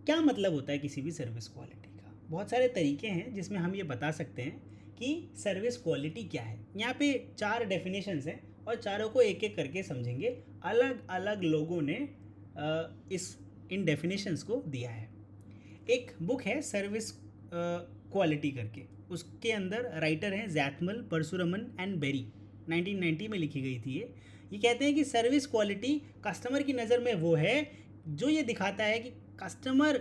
क्या मतलब होता है किसी भी सर्विस क्वालिटी का? बहुत सारे तरीके हैं जिसमें हम ये बता सकते हैं कि सर्विस क्वालिटी क्या है। यहाँ पे 4 डेफिनेशंस हैं और चारों को एक एक करके समझेंगे। अलग अलग लोगों ने इस इन डेफिनेशंस को दिया है। एक बुक है सर्विस क्वालिटी करके, उसके अंदर राइटर हैं जैथमल, परशुरमन एंड बेरी। 1990 में लिखी गई थी ये कहते हैं कि सर्विस क्वालिटी कस्टमर की नज़र में वो है जो ये दिखाता है कि कस्टमर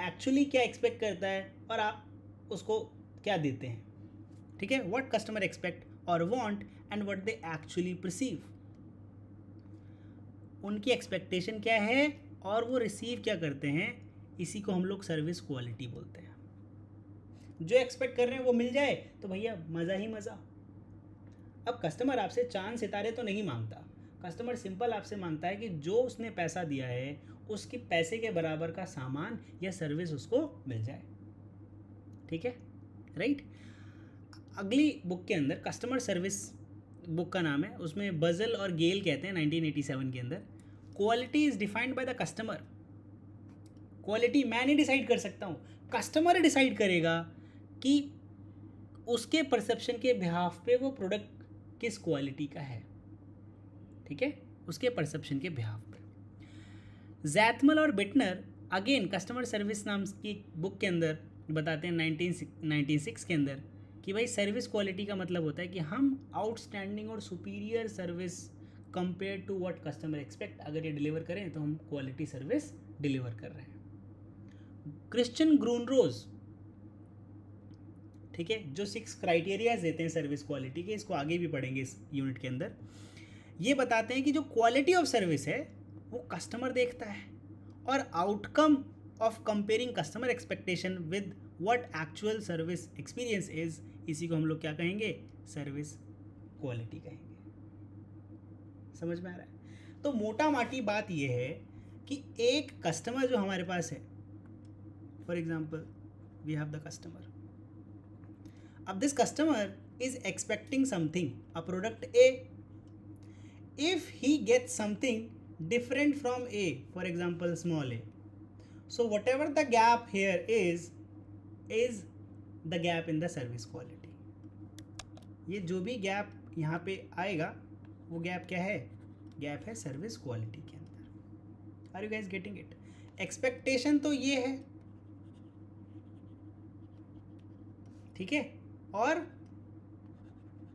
एक्चुअली क्या एक्सपेक्ट करता है और आप उसको क्या देते हैं। ठीक है, व्हाट कस्टमर एक्सपेक्ट और want and what they actually perceive. उनकी एक्सपेक्टेशन क्या है और वो रिसीव क्या करते हैं, इसी को हम लोग सर्विस क्वालिटी बोलते हैं। जो एक्सपेक्ट कर रहे हैं वो मिल जाए तो भैया मज़ा ही मज़ा। अब कस्टमर आपसे चांद सितारे तो नहीं मांगता, कस्टमर सिंपल आपसे मांगता है कि जो उसने पैसा दिया है उसके पैसे के बराबर का सामान या सर्विस उसको मिल जाए। ठीक है, राइट। अगली बुक के अंदर कस्टमर सर्विस बुक का नाम है, उसमें बजल और गेल कहते हैं 1987 के अंदर, quality is defined by the customer. Quality मैं नहीं डिसाइड कर सकता हूँ, कस्टमर डिसाइड करेगा कि उसके परसेप्शन के बिहाफ पे वो प्रोडक्ट किस क्वालिटी का है। ठीक है, उसके परसेप्शन के बिहाफ पे। जैथमल और बिटनर अगेन कस्टमर सर्विस नाम की बुक के अंदर बताते हैं 1996 के अंदर कि भाई सर्विस क्वालिटी का मतलब होता है कि हम आउटस्टैंडिंग और superior service compare to what customer expect अगर ये डिलीवर करें तो हम क्वालिटी सर्विस डिलीवर कर रहे हैं। क्रिश्चियन ग्रूनरोज, ठीक है, जो 6 क्राइटेरियाज देते हैं सर्विस क्वालिटी के, इसको आगे भी पढ़ेंगे इस यूनिट के अंदर। ये बताते हैं कि जो क्वालिटी ऑफ सर्विस है वो कस्टमर देखता है और outcome of comparing customer expectation with what actual service experience is, इसी को हम लोग क्या कहेंगे, सर्विस क्वालिटी कहेंगे। समझ में आ रहा है? तो मोटा माटी बात ये है कि एक कस्टमर जो हमारे पास है, for example we have the customer, अब this customer is expecting something, a product A. If he gets something different from A, for example small a, so whatever the gap here is the gap in the service quality. ये जो भी gap यहाँ पे आएगा वो gap क्या है, gap है सर्विस क्वालिटी के अंदर। Are you guys getting it? Expectation तो ये है, ठीक है, और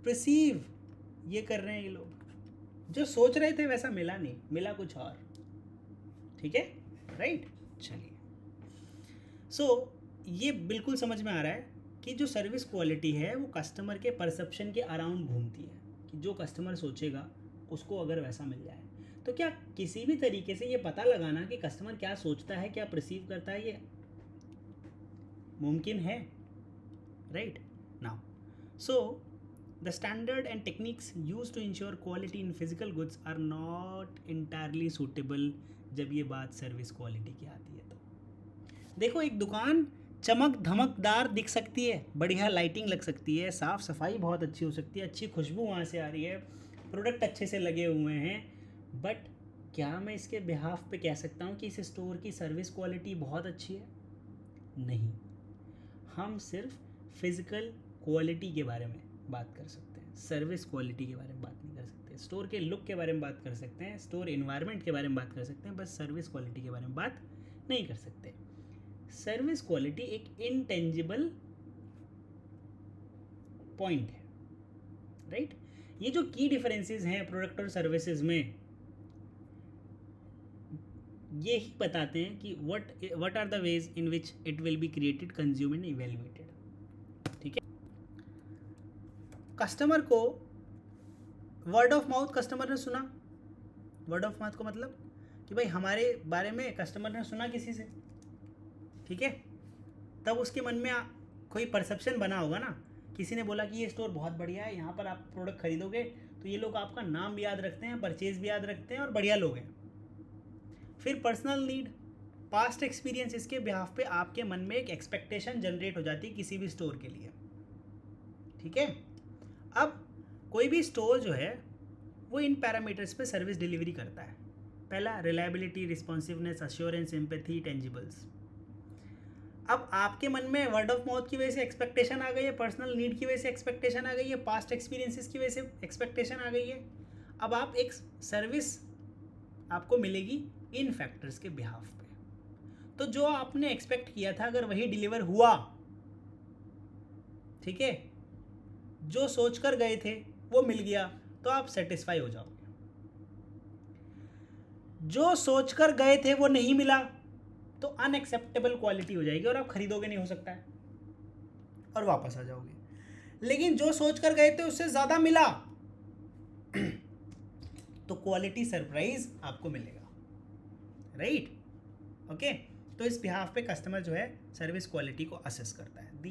प्रिसीव ये कर रहे हैं ये लोग, जो सोच रहे थे वैसा मिला नहीं, मिला कुछ और। ठीक है, राइट। चलिए, सो ये बिल्कुल समझ में आ रहा है कि जो सर्विस क्वालिटी है वो कस्टमर के परसेप्शन के अराउंड घूमती है कि जो कस्टमर सोचेगा उसको अगर वैसा मिल जाए। तो क्या किसी भी तरीके से ये पता लगाना कि कस्टमर क्या सोचता है, क्या परसीव करता है, ये मुमकिन है, right? Now so the standard and techniques used to ensure quality in physical goods are not entirely suitable जब ये बात सर्विस क्वालिटी की आती है। तो देखो, एक दुकान चमक धमकदार दिख सकती है, बढ़िया लाइटिंग लग सकती है, साफ़ सफाई बहुत अच्छी हो सकती है, अच्छी खुशबू वहाँ से आ रही है, प्रोडक्ट अच्छे से लगे हुए हैं, बट क्या मैं इसके बिहाफ पे कह सकता हूँ कि इस स्टोर की सर्विस क्वालिटी बहुत अच्छी है? नहीं, हम सिर्फ फिज़िकल क्वालिटी के बारे में बात कर सकते हैं, सर्विस क्वालिटी के बारे में बात नहीं कर सकते। स्टोर के लुक के बारे में बात कर सकते हैं, स्टोर इन्वायरमेंट के बारे में बात कर सकते हैं, बस सर्विस क्वालिटी के बारे में बात नहीं कर सकते। सर्विस क्वालिटी एक इनटेंजिबल पॉइंट है, राइट? ये जो की डिफरेंसेस हैं प्रोडक्ट और सर्विसेज में, ये ही बताते हैं कि what are the ways in which it will be created, consume and evaluated. ठीक है, कस्टमर को वर्ड ऑफ माउथ, कस्टमर ने सुना, वर्ड ऑफ माउथ का मतलब कि भाई हमारे बारे में कस्टमर ने सुना किसी से, ठीक है, तब उसके मन में कोई परसेप्शन बना होगा ना, किसी ने बोला कि ये स्टोर बहुत बढ़िया है, यहाँ पर आप प्रोडक्ट खरीदोगे तो ये लोग आपका नाम भी याद रखते हैं, परचेज भी याद रखते हैं और बढ़िया लोग हैं। फिर पर्सनल नीड, पास्ट एक्सपीरियंस, इसके बिहाफ पे आपके मन में एक एक्सपेक्टेशन जनरेट हो जाती है किसी भी स्टोर के लिए। ठीक है, अब कोई भी स्टोर जो है वो इन पैरामीटर्स पे सर्विस डिलीवरी करता है। पहला, रिलायबिलिटी, रिस्पॉन्सिवनेस, अश्योरेंस, एम्पैथी, टेंजिबल्स। अब आपके मन में वर्ड ऑफ माउथ की वजह से एक्सपेक्टेशन आ गई है, पर्सनल नीड की वजह से एक्सपेक्टेशन आ गई है, पास्ट एक्सपीरियंसेस की वजह से एक्सपेक्टेशन आ गई है। अब आप एक सर्विस आपको मिलेगी इन फैक्टर्स के बिहाफ पे। तो जो आपने एक्सपेक्ट किया था अगर वही डिलीवर हुआ, ठीक है, जो सोच कर गए थे वो मिल गया, तो आप सेटिस्फाई हो जाओगे। जो सोच कर गए थे वो नहीं मिला तो अनएक्सेप्टेबल क्वालिटी हो जाएगी और आप खरीदोगे नहीं, हो सकता है, और वापस आ जाओगे। लेकिन जो सोच कर गए थे उससे ज़्यादा मिला तो क्वालिटी सरप्राइज आपको मिलेगा, राइट? ओके, तो इस बिहाफ पे कस्टमर जो है सर्विस क्वालिटी को असेस करता है।